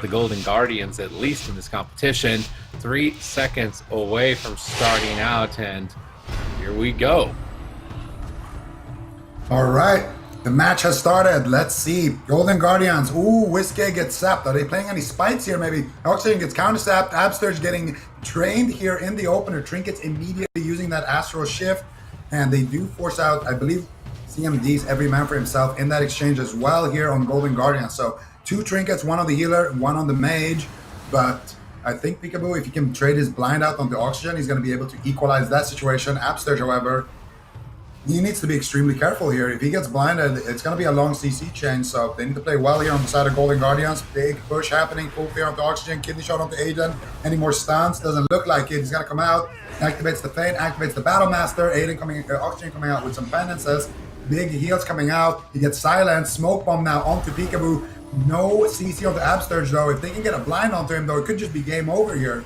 the Golden Guardians, at least in this competition. 3 seconds away from starting out, and here we go. All right, the match has started. Let's see. Golden Guardians. Ooh, Whiskey gets sapped. Are they playing any spites here? Maybe Oxygen gets counter-sapped. Abster's getting trained here in the opener. Trinkets immediately using that Astral Shift, and they do force out, I believe, CMD's every man for himself in that exchange as well here on Golden Guardians. So 2 Trinkets, 1 on the healer, 1 on the mage. But I think Peekaboo, if he can trade his blind out onto Oxygen, he's going to be able to equalize that situation. Abster, however, he needs to be extremely careful here. If he gets blinded, it's going to be a long CC chain, so they need to play well here on the side of Golden Guardians. Big push happening, full fear onto Oxygen, kidney shot onto Aiden. Any more stuns? Doesn't look like it. He's going to come out, activates the Feint, activates the Battle Master. Oxygen coming out with some penances. Big heals coming out. He gets silenced. Smoke bomb now onto Peekaboo. No CC onto Absterge though. If they can get a blind onto him though, it could just be game over here.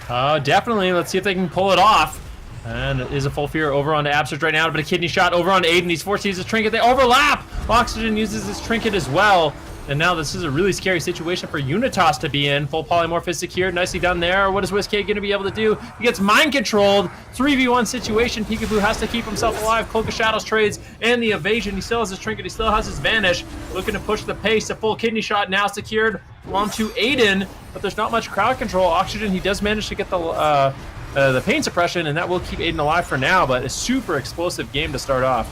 Definitely. Let's see if they can pull it off. And it is a full fear over onto Abstract right now, but a kidney shot over on Aiden. He's forced to use his trinket. They overlap. Oxygen uses his trinket as well. And now this is a really scary situation for Unitas to be in. Full polymorph is secured. Nicely done there. What is Whiskey going to be able to do? He gets mind controlled. 3v1 situation. Peekaboo has to keep himself alive. Cloak of Shadows trades and the evasion. He still has his trinket. He still has his vanish. Looking to push the pace. A full kidney shot now secured onto Aiden, but there's not much crowd control. Oxygen, he does manage to get the pain suppression, and that will keep Aiden alive for now, but a super explosive game to start off.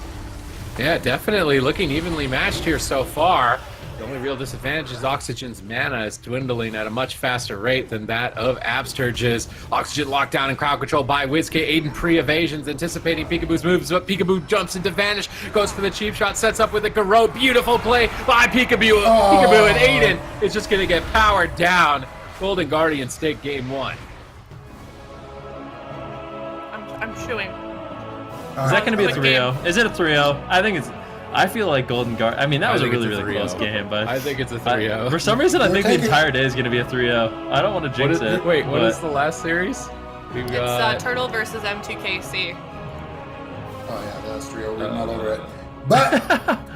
Yeah, definitely looking evenly matched here so far. The only real disadvantage is Oxygen's mana is dwindling at a much faster rate than that of Absterge's. Oxygen locked down and crowd control by Whiskey. Aiden pre-evasions, anticipating Peekaboo's moves, but Peekaboo jumps into Vanish, goes for the cheap shot, sets up with a Garrote. Beautiful play by Peekaboo. Peekaboo, and Aiden is just going to get powered down. Golden Guardians take game 1. I'm chewing. Is that going to be a 3-0? Is it a 3-0? I think it's... I feel like Golden Guard... I mean, that was a really, really close game, but... I think it's a 3-0. For some reason, I think the entire day is going to be a 3-0. I don't want to jinx it. Wait, what is the last series? It's Turtle versus M2KC. Oh yeah, that's 3-0 written all over it. But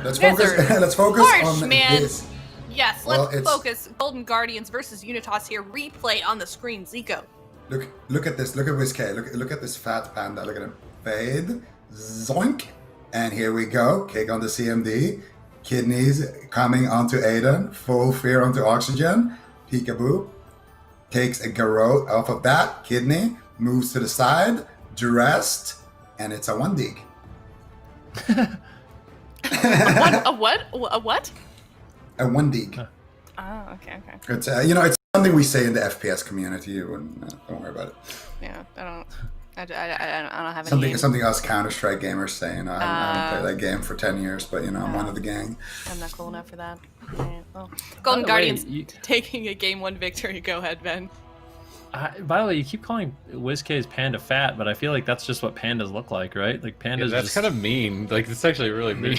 let's focus. Let's focus on this. Yes, let's focus. Golden Guardians versus Unitas here. Replay on the screen. Zico. Look at this. Look at Whiskey. Look at this fat panda. Look at him. Fade. Zoink. And here we go. Kick on the CMD. Kidneys coming onto Aiden. Full fear onto Oxygen. Peekaboo takes a Garrote off of that. Kidney moves to the side. Durest. And it's a 1-dig. A what? A what? A 1-dig. Oh, okay. It's it's something we say in the FPS community. You wouldn't, don't worry about it. Yeah, I don't have Something us Counter-Strike gamers say. I haven't played that game for 10 years, but I'm one of the gang. I'm not cool enough for that. Right, well. Golden Guardians taking a game 1 victory. Go ahead, Ben. By the way, you keep calling Whiskey's panda fat, but I feel like that's just what pandas look like, right? Like pandas. Yeah, that's just... kind of mean. Like it's actually really mean.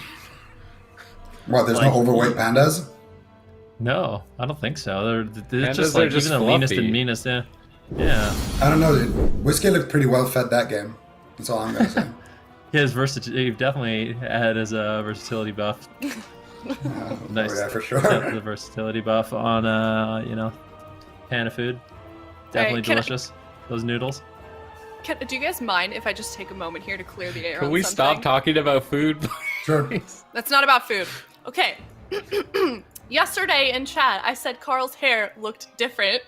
What? There's no overweight pandas? No, I don't think so. They're Pandas just like just even the leanest and meanest. Yeah. Yeah. I don't know. Whiskey looked pretty well fed that game. That's all I'm gonna say. His versatility definitely had his versatility buff. Nice. Oh, yeah, for sure. The versatility buff on panda food. Definitely delicious. Those noodles. Do you guys mind if I just take a moment here to clear the air? Can we stop talking about food? Sure. That's not about food. Okay. Yesterday in chat, I said Carl's hair looked different.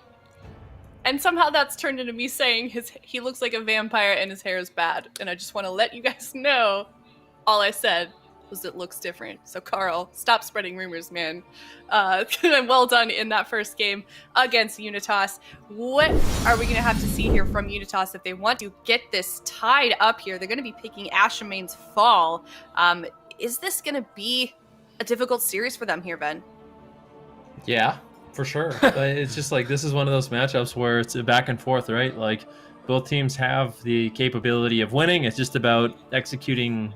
And somehow that's turned into me saying he looks like a vampire and his hair is bad. And I just want to let you guys know all I said was it looks different. So Carl, stop spreading rumors, man. Well done in that first game against Unitas. What are we going to have to see here from Unitas if they want to get this tied up here? They're going to be picking Ashamane's Fall. Is this going to be a difficult series for them here, Ben? Yeah. For sure. It's just like this is one of those matchups where it's a back and forth, right? Like both teams have the capability of winning. It's just about executing,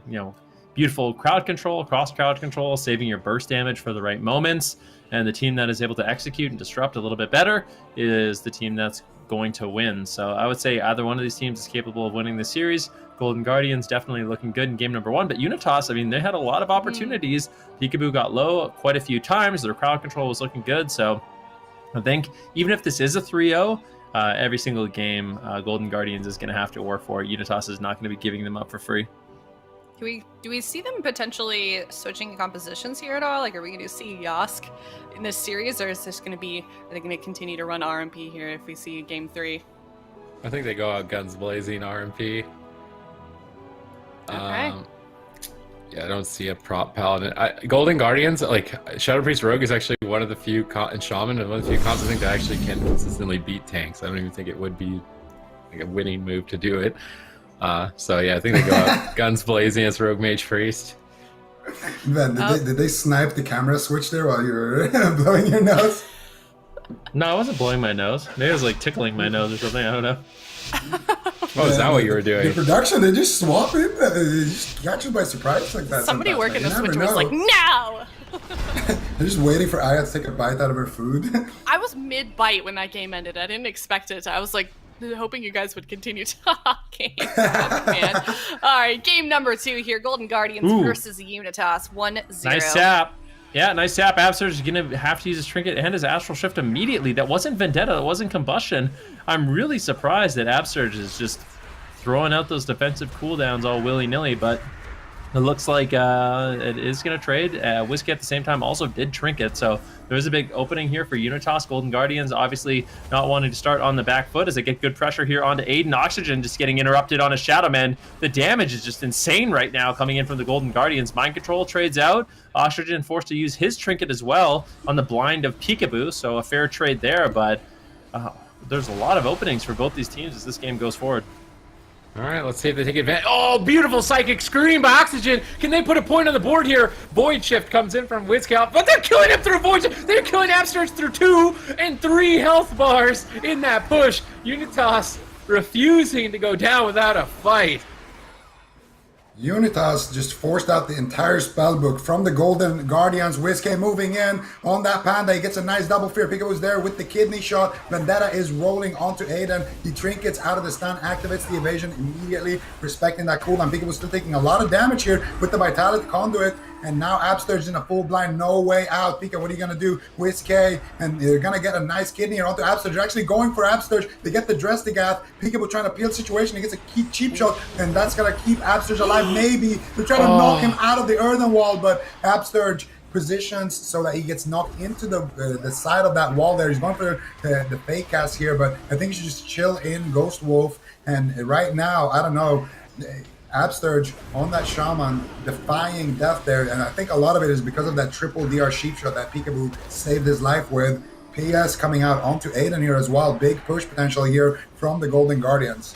beautiful crowd control, cross crowd control, saving your burst damage for the right moments. And the team that is able to execute and disrupt a little bit better is the team that's going to win. So I would say either one of these teams is capable of winning the series. Golden Guardians definitely looking good in game number 1, but Unitas, they had a lot of opportunities. Peekaboo got low quite a few times. Their crowd control was looking good, so I think even if this is a 3-0, every single game Golden Guardians is going to have to work for it. Unitas is not going to be giving them up for free. Do we see them potentially switching compositions here at all? Like, are we going to see Yask in this series, or is this going to be? Are they going to continue to run RMP here if we see Game 3? I think they go out guns blazing RMP. Okay. Yeah, I don't see a prop paladin. Golden Guardians, like Shadow Priest Rogue, is actually one of the few, and Shaman, one of the few cons I think that actually can consistently beat tanks. I don't even think it would be like a winning move to do it. So yeah, I think they go out guns blazing as Rogue Mage Priest. Ben, did they snipe the camera switch there while you were blowing your nose? No, I wasn't blowing my nose. Maybe I was like tickling my nose or something. I don't know. Oh, is that what you were doing? The production, they just swap it. They just catch you by surprise like that. Somebody sometimes. working the You never switch was know. like, no! They're just waiting for Aya to take a bite out of her food. I was mid-bite when that game ended. I didn't expect it. I was like, hoping you guys would continue talking. Oh, man. All right, game number 2 here. Golden Guardians versus Unitas. 1-0. Nice tap. Yeah, nice tap. Absurge is going to have to use his trinket and his astral shift immediately. That wasn't Vendetta. That wasn't Combustion. I'm really surprised that Absurge is just throwing out those defensive cooldowns all willy-nilly, but it looks like it is going to trade. Whiskey at the same time also did trinket, so there is a big opening here for Unitas. Golden Guardians obviously not wanting to start on the back foot as they get good pressure here onto Aiden. Oxygen just getting interrupted on a Shadow Man. The damage is just insane right now coming in from the Golden Guardians. Mind Control trades out. Oxygen forced to use his trinket as well on the blind of Peekaboo, so a fair trade there, but there's a lot of openings for both these teams as this game goes forward. All right, let's see if they take advantage. Oh, beautiful Psychic Scream by Oxygen. Can they put a point on the board here? Void Shift comes in from Wizcal, but they're killing him through Void Shift. They're killing Absturge through 2 and 3 health bars in that push. Unitas refusing to go down without a fight. Unitas just forced out the entire spellbook from the Golden Guardians. Whiskey moving in on that Panda. He gets a nice double fear. Pika was there with the kidney shot. Vendetta is rolling onto Aiden. He trinkets out of the stun, activates the evasion immediately, respecting that cooldown. Pika was still taking a lot of damage here with the Vitality Conduit. And now Absturge in a full blind, no way out. Pika, what are you going to do? Whiskey, and they're going to get a nice kidney here onto Absturge. They're actually going for Absturge. They get the dress to Gath. Pika will trying to peel the situation. He gets a cheap shot, and that's going to keep Absturge alive. Maybe they're trying to knock him out of the earthen wall, but Absturge positions so that he gets knocked into the side of that wall there. He's going for the fake cast here, but I think he should just chill in Ghost Wolf. And right now, I don't know, Absturge on that Shaman, defying death there, and I think a lot of it is because of that triple DR sheep shot that Peekaboo saved his life with. PS coming out onto Aiden here as well. Big push potential here from the Golden Guardians.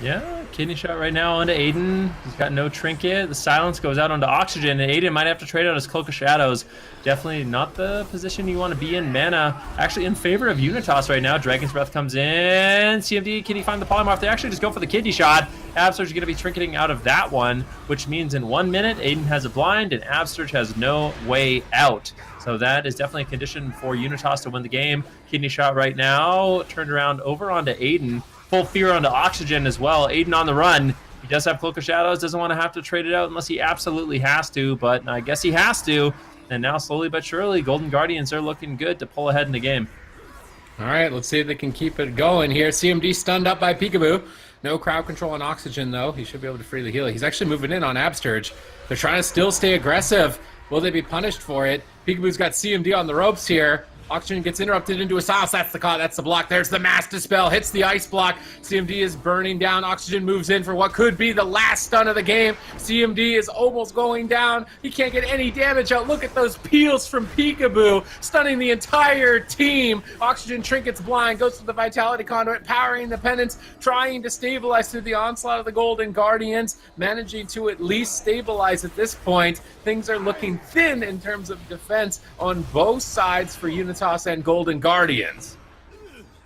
Yeah, kidney shot right now onto Aiden. He's got no trinket. The silence goes out onto Oxygen, and Aiden might have to trade out his Cloak of Shadows. Definitely not the position you want to be in. Mana actually in favor of Unitas right now. Dragon's Breath comes in. CMD, can he find the polymorph? They actually just go for the kidney shot. Absurge is going to be trinketing out of that one, which means in 1 minute, Aiden has a blind, and Absurge has no way out. So that is definitely a condition for Unitas to win the game. Kidney shot right now, turned around over onto Aiden. Full fear onto Oxygen as well. Aiden on the run. He does have Cloak of Shadows, doesn't want to have to trade it out unless he absolutely has to, but I guess he has to. And now slowly but surely, Golden Guardians are looking good to pull ahead in the game. All right, let's see if they can keep it going here. CMD stunned up by Peekaboo. No crowd control on Oxygen, though. He should be able to freely heal. He's actually moving in on Absturge. They're trying to still stay aggressive. Will they be punished for it? Peekaboo's got CMD on the ropes here. Oxygen gets interrupted into a silence. That's the call. That's the block. There's the Mass Dispel. Hits the ice block. CMD is burning down. Oxygen moves in for what could be the last stun of the game. CMD is almost going down. He can't get any damage out. Look at those peels from Peekaboo, stunning the entire team. Oxygen trinkets blind, goes to the Vitality Conduit, powering the penance, trying to stabilize through the onslaught of the Golden Guardians, managing to at least stabilize at this point. Things are looking thin in terms of defense on both sides for Unitas and Golden Guardians.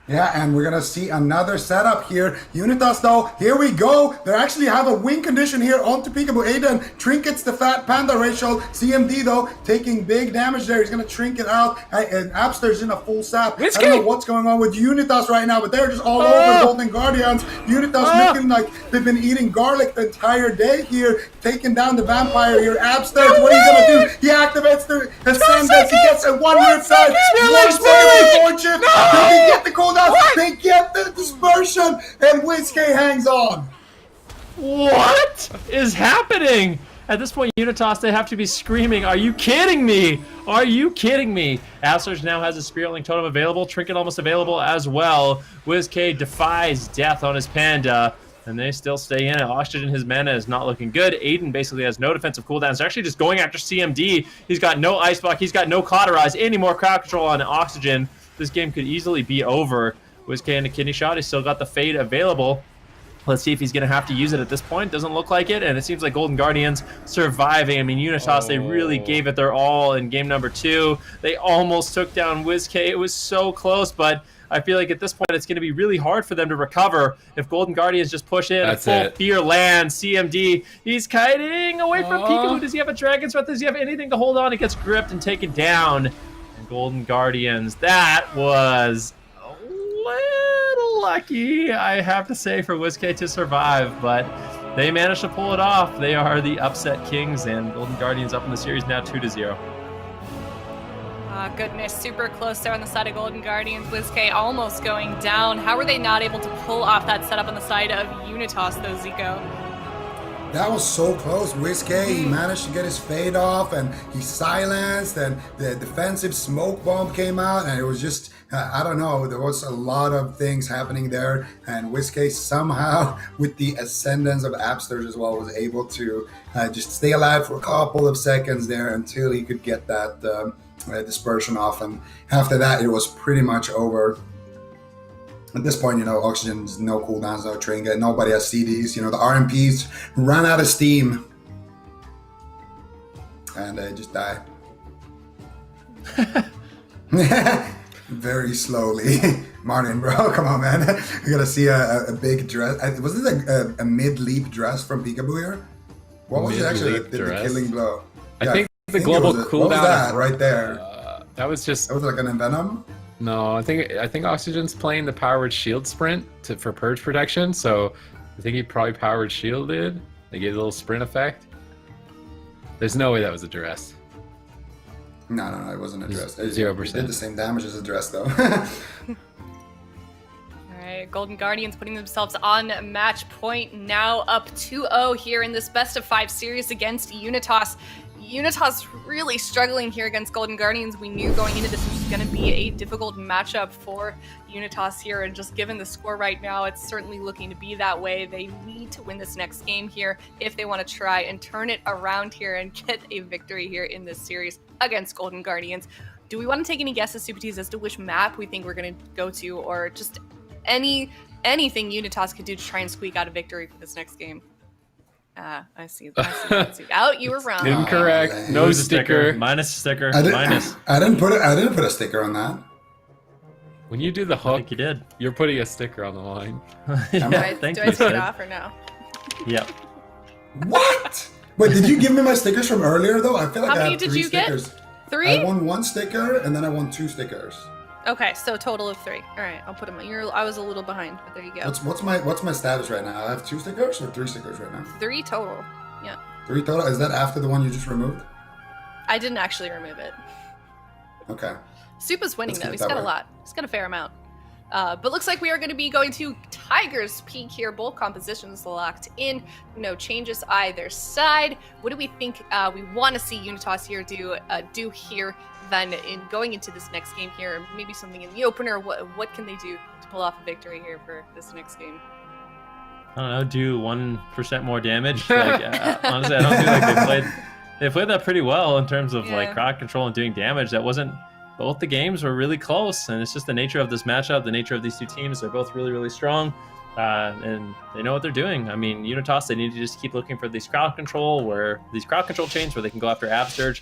Yeah, and we're going to see another setup here. Unitas, though, here we go. They actually have a win condition here onto Peekaboo. Aiden trinkets the Fat Panda Rachel. CMD, though, taking big damage there. He's going to trinket out. And Abster's in a full sap. I don't know what's going on with Unitas right now, but they're just all over Golden Guardians. Unitas looking like they've been eating garlic the entire day here, taking down the vampire here. Abster, what are you going to do? He activates the Ascendance. He gets a 1 rip side. One second before and Whiskey hangs on. What is happening? At this point, Unitas, they have to be screaming, are you kidding me? Are you kidding me? Absurge now has a Spirit Link Totem available, Trinket almost available as well. WizK defies death on his Panda, and they still stay in it. Oxygen, his mana is not looking good. Aiden basically has no defensive cooldowns. They're actually just going after CMD. He's got no Ice Block, he's got no Cauterize, any more crowd control on Oxygen. This game could easily be over. WizK and a Kidney Shot, he's still got the Fade available. Let's see if he's going to have to use it at this point. Doesn't look like it, and it seems like Golden Guardians surviving. I mean, Unitas, they really gave it their all in game number 2. They almost took down WizK. It was so close, but I feel like at this point it's going to be really hard for them to recover if Golden Guardians just push in. That's full it. fear land. CMD, he's kiting away from Peekaboo. Does he have a Dragon's Breath? Does he have anything to hold on? He gets gripped and taken down. And Golden Guardians, that was a little lucky, I have to say, for WizK to survive, but they managed to pull it off. They are the upset kings, and Golden Guardians up in the series now 2-0. Ah, goodness, super close there on the side of Golden Guardians. WizK almost going down. How were they not able to pull off that setup on the side of Unitas, though, Zico? That was so close. Whiskey, he managed to get his fade off, and he silenced, and the defensive smoke bomb came out, and it was just, I don't know, there was a lot of things happening there, and Whiskey somehow, with the ascendance of Absterge as well, was able to just stay alive for a couple of seconds there until he could get that dispersion off, and after that, it was pretty much over. At this point, you know, Oxygen's no cooldowns, no trinket, nobody has CDs, you know, the RMPs ran out of steam. And they just die. Very slowly. Martin, bro, come on, man. You gotta see a big dress. Was this a mid-leap dress from Peekaboo here? What was it actually that did the killing blow? I think the global cooldown. What was that right there? That was just. That was like an Envenom? No, I think Oxygen's playing the powered shield sprint for purge protection, so I think he probably powered shielded. They gave a little sprint effect. There's no way that was a duress. No, it wasn't a duress. 0%. It did the same damage as a duress, though. Alright, Golden Guardians putting themselves on match point, now up 2-0 here in this best of 5 series against Unitas. Unitas really struggling here against Golden Guardians. We knew going into this was going to be a difficult matchup for Unitas here, and just given the score right now, it's certainly looking to be that way. They need to win this next game here if they want to try and turn it around here and get a victory here in this series against Golden Guardians. Do we want to take any guesses, Supertees, as to which map we think we're going to go to, or just anything Unitas could do to try and squeak out a victory for this next game? I see. Out, you were wrong. Incorrect. No sticker. Minus sticker. I didn't put a sticker on that. When you do the I hook, think you did. you're putting a sticker on the line. Yeah, Do I thank take you, it Sid. off or no? Yep. What? Wait, did you give me my stickers from earlier though? I feel like How I many have did 3 you get? stickers. 3? I won 1 sticker and then I won 2 stickers. Okay, so total of 3. All right, I'll put them. I was a little behind, but there you go. What's my status right now? I have 2 stickers or 3 stickers right now? 3 total. Yeah. 3 total. Is that after the one you just removed? I didn't actually remove it. Okay. Supa's winning Let's though. keep He's that got a way. lot. He's got a fair amount. But looks like we are going to be going to Tiger's Peak here. Both compositions locked in. No changes either side. What do we think we want to see Unitas here do here then in going into this next game here? Maybe something in the opener. What can they do to pull off a victory here for this next game? I don't know, do 1% more damage. Like, honestly, I don't feel like they played that pretty well in terms of like crowd control and doing damage. That wasn't. Both the games were really close, and it's just the nature of this matchup, the nature of these two teams. They're both really, really strong, and they know what they're doing. I mean, Unitas, they need to just keep looking for these crowd control chains where they can go after Absterge,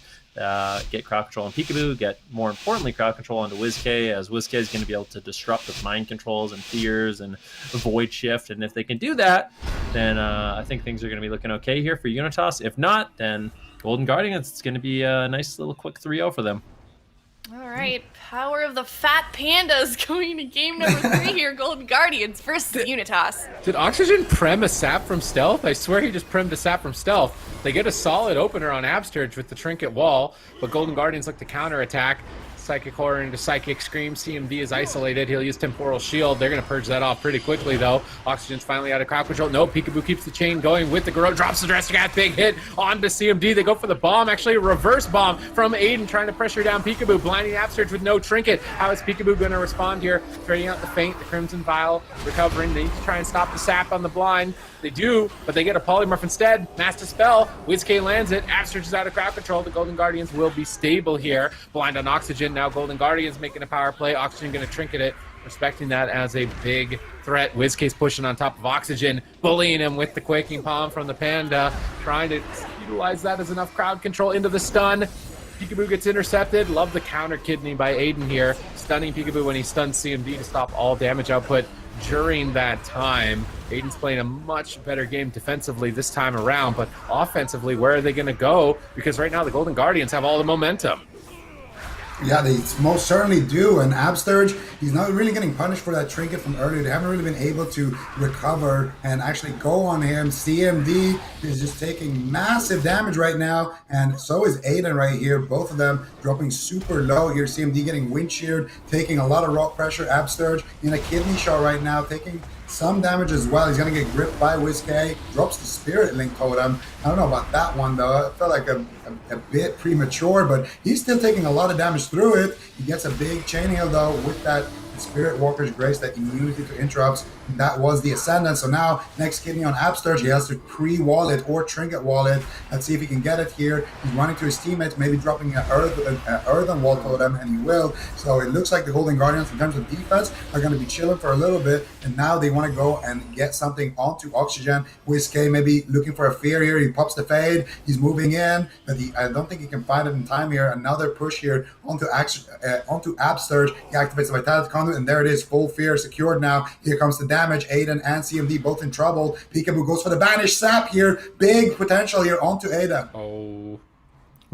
get crowd control on Peekaboo, get, more importantly, crowd control onto WizK, as WizK is going to be able to disrupt with mind controls and fears and void shift. And if they can do that, then I think things are going to be looking okay here for Unitas. If not, then Golden Guardians, it's going to be a nice little quick 3-0 for them. All right, power of the fat pandas going to game number 3 here. Golden Guardians versus Unitas. Did Oxygen prem a sap from stealth? I swear he just premed a sap from stealth. They get a solid opener on Absterge with the trinket wall, but Golden Guardians look to counterattack. Psychic Horror into Psychic Scream. CMD is isolated. He'll use Temporal Shield. They're going to purge that off pretty quickly, though. Oxygen's finally out of crowd control. No, Peekaboo keeps the chain going with the Garrote. Drops the Dressing Hat. Big hit onto CMD. They go for the bomb. Actually, a reverse bomb from Aiden trying to pressure down Peekaboo. Blinding Absurge with no trinket. How is Peekaboo going to respond here? Trading out the feint. The Crimson Vial recovering. They need to try and stop the sap on the blind. They do, but they get a polymorph instead. Master Spell. WizK lands it. Absurge is out of crowd control. The Golden Guardians will be stable here. Blind on Oxygen. Now Golden Guardians making a power play. Oxygen going to trinket it. Respecting that as a big threat. WizK's pushing on top of Oxygen. Bullying him with the Quaking Palm from the Panda. Trying to utilize that as enough crowd control into the stun. Peekaboo gets intercepted. Love the counter kidney by Aiden here. Stunning Peekaboo when he stuns CMD to stop all damage output during that time. Aiden's playing a much better game defensively this time around, but offensively, where are they going to go? Because right now the Golden Guardians have all the momentum. Yeah, they most certainly do. And Absturge, he's not really getting punished for that trinket from earlier. They haven't really been able to recover and actually go on him. CMD is just taking massive damage right now, and so is Aiden right here. Both of them dropping super low here. CMD getting wind sheared, taking a lot of raw pressure. Absturge in a kidney shot right now, taking some damage as well. He's going to get gripped by WizK. Drops the Spirit Link Totem. I don't know about that one, though. It felt like a bit premature, but he's still taking a lot of damage through it. He gets a big chain heal, though, with that Spirit Walker's Grace, that immunity to interrupts. That was the Ascendant. So now, next kidney on Absturge, he has to pre-wall it or trinket wall it. Let's see if he can get it here. He's running to his teammates, maybe dropping an Earthen Wall Totem, and he will. So it looks like the Golden Guardians, in terms of defense, are going to be chilling for a little bit, and now they want to go and get something onto Oxygen. WizK maybe looking for a fear here. He pops the fade. He's moving in, but I don't think he can find it in time here. Another push here onto Absturge. He activates the Vitality Conduit, and there it is. Full fear secured now. Here comes the damage. Aiden and CMD both in trouble. Peekaboo goes for the Banish Sap here. Big potential here onto Aiden. Oh.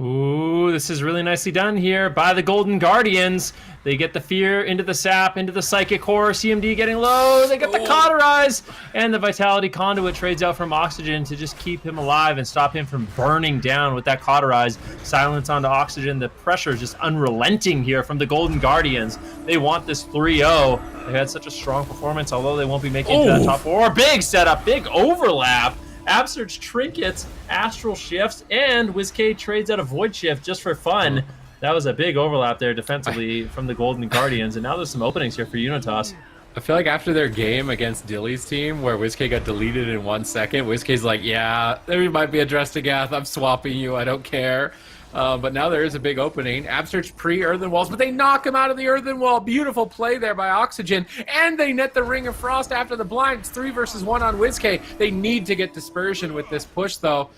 Ooh, this is really nicely done here by the Golden Guardians. They get the fear into the sap, into the Psychic Horror. CMD getting low. They get the Cauterize. And the Vitality Conduit trades out from Oxygen to just keep him alive and stop him from burning down with that Cauterize. Silence onto Oxygen. The pressure is just unrelenting here from the Golden Guardians. They want this 3-0. They had such a strong performance, although they won't be making it to that top 4. Big setup, big overlap. Absurge trinkets, Astral Shifts, and WizK trades out a Void Shift just for fun. That was a big overlap there defensively from the Golden Guardians, and now there's some openings here for Unitas. I feel like after their game against Dilly's team, where WizK got deleted in 1 second, WizK's like, yeah, there might be a Dressagath. I'm swapping you. I don't care. But now there is a big opening. Absurge pre-Earthen Walls, but they knock him out of the Earthen Wall. Beautiful play there by Oxygen. And they net the Ring of Frost after the blind. It's 3 versus 1 on WizK. They need to get Dispersion with this push, though.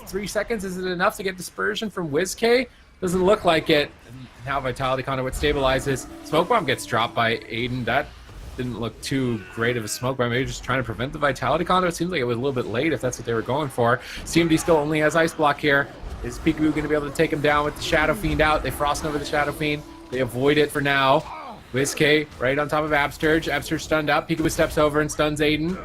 3 seconds, is it enough to get Dispersion from WizK? Doesn't look like it. Now Vitality Conduit stabilizes. Smoke Bomb gets dropped by Aiden. That didn't look too great of a smoke bomb. Maybe just trying to prevent the Vitality Conduit. It seems like it was a little bit late if that's what they were going for. CMD still only has Ice Block here. Is Peekaboo going to be able to take him down with the Shadow Fiend out? They frost over the Shadow Fiend. They avoid it for now. WizK right on top of Absturge. Absturge stunned up. Peekaboo steps over and stuns Aiden.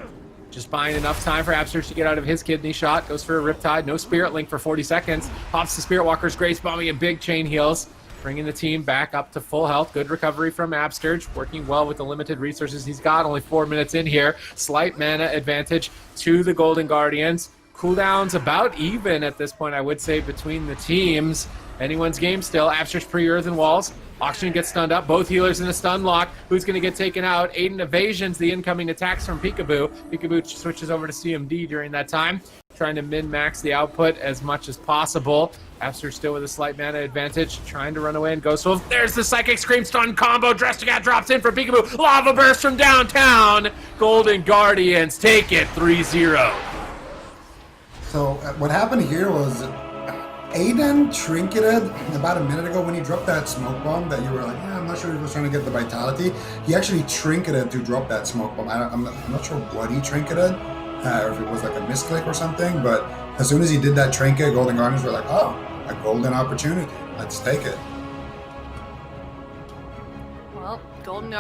Just buying enough time for Absturge to get out of his kidney shot. Goes for a Riptide. No Spirit Link for 40 seconds. Pops the Spirit Walker's Grace, bombing and big chain heals. Bringing the team back up to full health. Good recovery from Absturge. Working well with the limited resources he's got. Only 4 minutes in here. Slight mana advantage to the Golden Guardians. Cooldowns about even at this point, I would say, between the teams. Anyone's game still. Absturge pre-Earthen Walls. Oxygen gets stunned up. Both healers in a stun lock. Who's going to get taken out? Aiden evasions the incoming attacks from Peekaboo. Peekaboo switches over to CMD during that time, trying to min-max the output as much as possible. Absturge still with a slight mana advantage, trying to run away and go. So there's the Psychic Scream stun combo. Dressagath drops in for Peekaboo. Lava Burst from downtown. Golden Guardians take it 3-0. So what happened here was Aiden trinketed about a minute ago when he dropped that smoke bomb that you were like, yeah, I'm not sure if he was trying to get the vitality. He actually trinketed to drop that smoke bomb. I'm not sure what he trinketed, or if it was like a misclick or something, but as soon as he did that trinket, Golden Guardians were like, oh, a golden opportunity. Let's take it. Well, Golden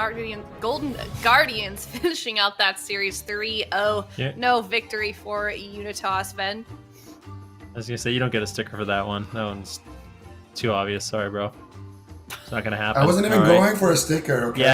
Guardians finishing out that series 3-0. Yeah. No victory for Unitas, Ben. I was gonna say, you don't get a sticker for that one. That one's too obvious. Sorry, bro. It's not gonna happen. I wasn't even All right. going for a sticker. Okay. Yeah.